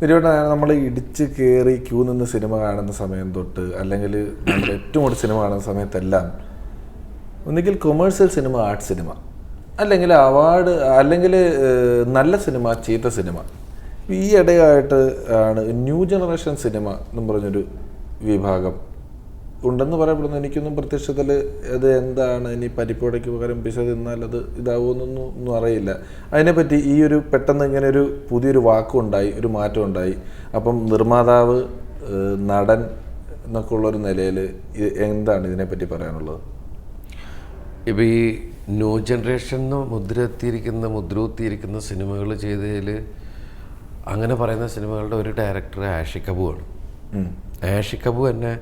തിരുവട്ട നമ്മൾ ഇടിച്ച് കയറി ക്യൂ നിന്ന് സിനിമ കാണുന്ന സമയം തൊട്ട് അല്ലെങ്കിൽ നമ്മൾ ഏറ്റവും കൂടുതൽ സിനിമ കാണുന്ന സമയത്തെല്ലാം ഒന്നുകിൽ കൊമേഴ്സ്യൽ സിനിമ, ആർട്ട് സിനിമ, അല്ലെങ്കിൽ അവാർഡ്, അല്ലെങ്കിൽ നല്ല സിനിമ, ചീത്ത സിനിമ. ഈ ഇടയായിട്ട് ആണ് ന്യൂ ജനറേഷൻ സിനിമ എന്നും പറഞ്ഞൊരു വിഭാഗം ഉണ്ടെന്ന് പറയപ്പെടുന്നു. എനിക്കൊന്നും പ്രത്യക്ഷത്തിൽ അത് എന്താണ്, ഇനി പരിപ്പോടയ്ക്ക് പകരം പിശ തിന്നാൽ അത് ഇതാവുമെന്നൊന്നും അറിയില്ല. അതിനെപ്പറ്റി ഈ ഒരു പെട്ടെന്ന് ഇങ്ങനെ ഒരു പുതിയൊരു വാക്കുണ്ടായി, ഒരു മാറ്റം ഉണ്ടായി. അപ്പം നിർമ്മാതാവ്, നടൻ എന്നൊക്കെ ഉള്ളൊരു നിലയിൽ എന്താണ് ഇതിനെപ്പറ്റി പറയാനുള്ളത്? ഇപ്പോൾ ഈ ന്യൂ ജനറേഷൻ മുദ്രകുത്തിയിരിക്കുന്ന സിനിമകൾ ചെയ്തതിൽ അങ്ങനെ പറയുന്ന സിനിമകളുടെ ഒരു ഡയറക്ടർ ആഷിഖ് അബുവാണ്. ആഷിഖ് അബു തന്നെ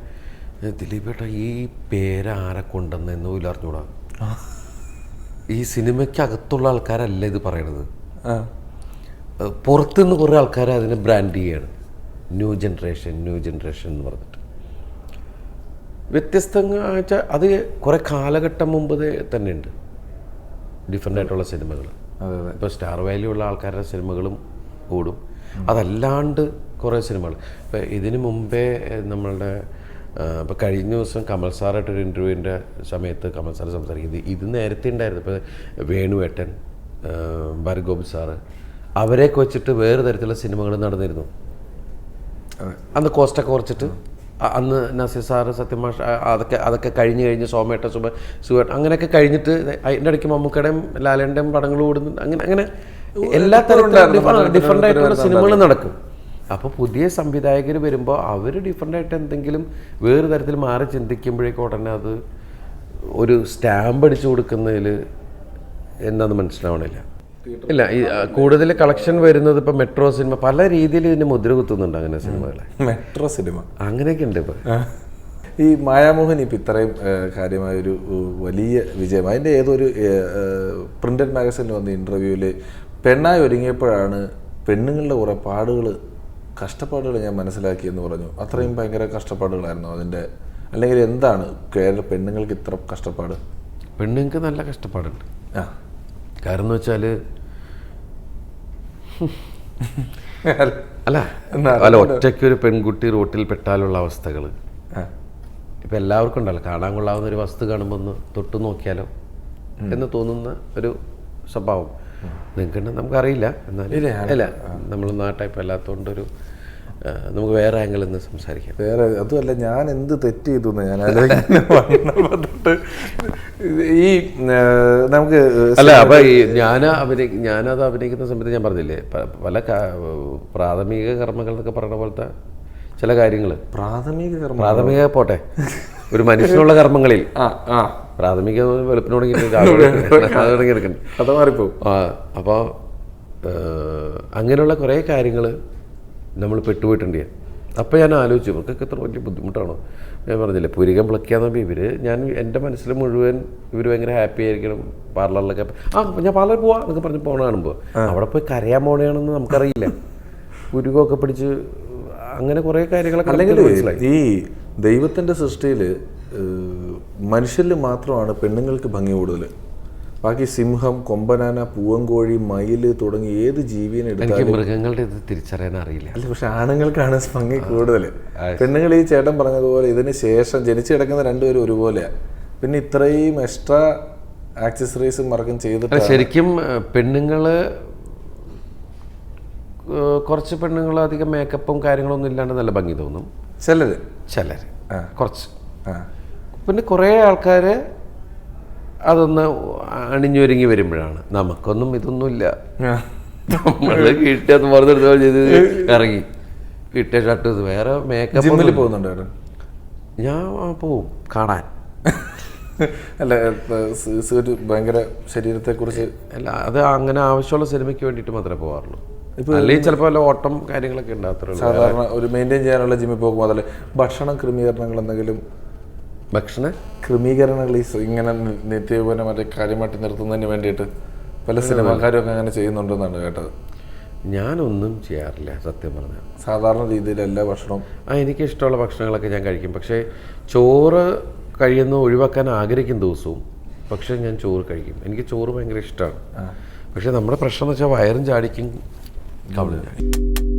ദിലീപേട്ട ഈ പേര് ആരെ കൊണ്ടുവന്നെന്നോ ഇല്ല അറിഞ്ഞൂടാ, ഈ സിനിമയ്ക്കകത്തുള്ള ആൾക്കാരല്ല ഇത് പറയണത്, പുറത്തുനിന്ന് കുറേ ആൾക്കാർ അതിനെ ബ്രാൻഡ് ചെയ്യാണ് ന്യൂ ജനറേഷൻ എന്ന് പറഞ്ഞിട്ട്. വ്യത്യസ്തങ്ങൾ വെച്ചാൽ അത് കുറേ കാലഘട്ടം മുമ്പ് തന്നെ ഉണ്ട് ഡിഫറെൻ്റ് ആയിട്ടുള്ള സിനിമകൾ. ഇപ്പോൾ സ്റ്റാർ വാല്യൂ ഉള്ള ആൾക്കാരുടെ സിനിമകളും ഓടും. അതല്ലാണ്ട് കുറേ സിനിമകൾ ഇപ്പോൾ ഇതിന് മുമ്പേ നമ്മളുടെ ഇപ്പോൾ കഴിഞ്ഞ ദിവസം കമൽ സാറായിട്ടൊരു ഇൻ്റർവ്യൂവിൻ്റെ സമയത്ത് കമൽ സാർ സംസാരിക്കുന്നത് ഇത് നേരത്തെ ഉണ്ടായിരുന്നു. ഇപ്പോൾ വേണുവേട്ടൻ, ഭാർഗവ് സാറ്, അവരെയൊക്കെ വെച്ചിട്ട് വേറെ തരത്തിലുള്ള സിനിമകൾ നടന്നിരുന്നു. അന്ന് കോസ്റ്റൊക്കെ കുറച്ചിട്ട് അന്ന് നസീർ സാറ്, സത്യമാഷ്, അതൊക്കെ കഴിഞ്ഞ് സോമേട്ട സുവേട്ടൻ അങ്ങനെയൊക്കെ കഴിഞ്ഞിട്ട് അതിൻ്റെ ഇടയ്ക്ക് മമ്മൂക്കയുടെയും ലാലേൻ്റെയും പടങ്ങൾ ഓടുന്നുണ്ട്. അങ്ങനെ എല്ലാ തരത്തിലും ഡിഫറെൻ്റ് ആയിട്ടുള്ള സിനിമകൾ നടക്കും. അപ്പോൾ പുതിയ സംവിധായകർ വരുമ്പോൾ അവർ ഡിഫറെൻ്റായിട്ട് എന്തെങ്കിലും വേറെ തരത്തിൽ മാറി ചിന്തിക്കുമ്പോഴേക്കും ഉടനെ അത് ഒരു സ്റ്റാമ്പ് അടിച്ചു കൊടുക്കുന്നതിൽ എന്താണെന്ന് മനസ്സിലാവണില്ല. ഇല്ല, ഈ കൂടുതൽ കളക്ഷൻ വരുന്നത് ഇപ്പോൾ മെട്രോ സിനിമ പല രീതിയിൽ ഇതിന് മുദ്ര കുത്തുന്നുണ്ട്. അങ്ങനെ സിനിമകളെ മെട്രോ സിനിമ അങ്ങനെയൊക്കെ ഉണ്ട്. ഇപ്പോൾ ഈ മായാമോഹൻ ഇപ്പം ഇത്രയും കാര്യമായൊരു വലിയ വിജയം, അതിൻ്റെ ഏതൊരു പ്രിൻ്റഡ് മാഗസിനിൽ വന്ന ഇൻ്റർവ്യൂവിൽ പെണ്ണായി ഒരുങ്ങിയപ്പോഴാണ് പെണ്ണുങ്ങളുടെ കുറേ കഷ്ടപ്പാടുകൾ ഞാൻ മനസ്സിലാക്കിയെന്ന് പറഞ്ഞു. അത്രയും ഭയങ്കര കഷ്ടപ്പാടുകളായിരുന്നു അതിൻ്റെ, അല്ലെങ്കിൽ എന്താണ് കേരള പെണ്ണുങ്ങൾക്ക് ഇത്ര കഷ്ടപ്പാട്? പെണ്ണുങ്ങൾക്ക് നല്ല കഷ്ടപ്പാടുണ്ട്. കാരണം എന്ന് വെച്ചാൽ അല്ല ഒറ്റയ്ക്ക് ഒരു പെൺകുട്ടി റോട്ടിൽ പെട്ടാലുള്ള അവസ്ഥകൾ ഇപ്പം എല്ലാവർക്കും ഉണ്ടല്ലോ. കാണാൻ കൊള്ളാവുന്ന ഒരു വസ്തു കാണുമ്പോൾ ഒന്ന് തൊട്ട് നോക്കിയാലോ എന്ന് തോന്നുന്ന ഒരു സ്വഭാവം നിങ്ങൾക്ക് നമുക്കറിയില്ല. എന്നാലും അല്ല, നമ്മളൊന്നും ആ ടൈപ്പ് അല്ലാത്തതുകൊണ്ടൊരു നമുക്ക് വേറെ ആംഗിളിൽ നിന്ന് സംസാരിക്കാം. വേറെ അതുമല്ല, ഞാൻ എന്ത് തെറ്റ് ചെയ്തു ഞാൻ ഈ നമുക്ക് അല്ല. അപ്പം ഈ ഞാനത് അഭിനയിക്കുന്ന സമയത്ത് ഞാൻ പറഞ്ഞില്ലേ, പല പ്രാഥമിക കർമ്മങ്ങൾ എന്നൊക്കെ പറയുന്ന പോലത്തെ ചില കാര്യങ്ങൾ. പ്രാഥമിക പോട്ടെ, ഒരു മനുഷ്യനുള്ള കർമ്മങ്ങളിൽ പ്രാഥമിക വെളുപ്പിന് തുടങ്ങിയിട്ട് അത് മാറിപ്പോവും. അപ്പോൾ അങ്ങനെയുള്ള കുറേ കാര്യങ്ങൾ നമ്മൾ പെട്ടുപോയിട്ടുണ്ട്. അപ്പോൾ ഞാൻ ആലോചിച്ചു ഇവർക്കൊക്കെ എത്ര വലിയ ബുദ്ധിമുട്ടാണോ. ഞാൻ പറഞ്ഞില്ലേ, പുരികം പ്ലക്കാന്ന് ഞാൻ എൻ്റെ മനസ്സിൽ മുഴുവൻ ഇവർ ഭയങ്കര ഹാപ്പി ആയിരിക്കണം. പാർലറിലൊക്കെ ഞാൻ പാർലറിൽ പോവാം എന്നൊക്കെ പറഞ്ഞ് പോകണ കാണുമ്പോൾ അവിടെ പോയി കരയാൻ പോകണമെന്ന് നമുക്കറിയില്ല. പുരുകമൊക്കെ പിടിച്ച് അങ്ങനെ കുറേ കാര്യങ്ങളൊക്കെ. അല്ലെങ്കിൽ ഈ ദൈവത്തിൻ്റെ സൃഷ്ടിയിൽ മനുഷ്യരിൽ മാത്രമാണ് പെണ്ണുങ്ങൾക്ക് ഭംഗി കൂടുതൽ. ബാക്കി സിംഹം, കൊമ്പനാന, പൂവൻകോഴി, മയില് തുടങ്ങി ഏത് ജീവിനെ എടുത്താലും മൃഗങ്ങളുടെ ഇത് തിരിച്ചറിയാൻ അറിയില്ല. അല്ല, പക്ഷെ ആണുങ്ങൾക്കാണ് ഭംഗി കൂടുതൽ. പെണ്ണുങ്ങൾ ഈ ചേട്ടൻ പറഞ്ഞതുപോലെ ഇതിന് ശേഷം ജനിച്ചു കിടക്കുന്ന രണ്ടുപേരും ഒരുപോലെയാണ്. പിന്നെ ഇത്രയും എക്സ്ട്രാ ആക്സസറീസും മറക്കും ചെയ്തിട്ട് ശരിക്കും കുറച്ച് പെണ്ണുങ്ങൾ അധികം മേക്കപ്പും കാര്യങ്ങളൊന്നും ഇല്ലാണ്ട് നല്ല ഭംഗി തോന്നും. ചിലര് കുറച്ച്. പിന്നെ കുറേ ആൾക്കാർ അതൊന്ന് അണിഞ്ഞൊരുങ്ങി വരുമ്പോഴാണ് നമുക്കൊന്നും ഇതൊന്നുമില്ല. നമ്മൾ കിട്ടിയത് മറുതെടുത്ത ചെയ്ത് ഇറങ്ങി കിട്ടിയ ഷർട്ട് വേറെ മേക്കപ്പ് പോകുന്നുണ്ട്. ഞാൻ പോവും കാണാൻ. അല്ല, ഭയങ്കര ശരീരത്തെക്കുറിച്ച് അല്ല, അത് അങ്ങനെ ആവശ്യമുള്ള സിനിമയ്ക്ക് വേണ്ടിയിട്ട് മാത്രമേ പോകാറുള്ളൂ. അല്ലെങ്കിൽ ചിലപ്പോൾ വല്ല ഓട്ടം കാര്യങ്ങളൊക്കെ ഉണ്ടാകത്തുള്ളൂ. സാധാരണ ഒരു മെയിൻറ്റെയിൻ ചെയ്യാനുള്ള ജിമ്മിൽ പോകുമ്പോൾ അതല്ലേ ഭക്ഷണ ക്രമീകരണങ്ങൾ, എന്തെങ്കിലും ഭക്ഷണ ക്രമീകരണങ്ങൾ ഇങ്ങനെ നിത്യോപന മറ്റേ കാര്യമായിട്ട് നിർത്തുന്നതിന് വേണ്ടിയിട്ട് പല സിനിമാക്കാരും ഒക്കെ അങ്ങനെ ചെയ്യുന്നുണ്ടെന്നാണ് കേട്ടത്. ഞാനൊന്നും ചെയ്യാറില്ല സത്യം പറഞ്ഞാൽ. സാധാരണ രീതിയിൽ എല്ലാ ഭക്ഷണവും എനിക്കിഷ്ടമുള്ള ഭക്ഷണങ്ങളൊക്കെ ഞാൻ കഴിക്കും. പക്ഷേ ചോറ് കഴിയുന്ന ഒഴിവാക്കാൻ ആഗ്രഹിക്കും ദിവസവും. പക്ഷേ ഞാൻ ചോറ് കഴിക്കും. എനിക്ക് ചോറ് ഭയങ്കര ഇഷ്ടമാണ്. പക്ഷേ നമ്മുടെ പ്രശ്നം എന്ന് വെച്ചാൽ വയറും ചാടിക്കും കവിളും ചാടിക്കും.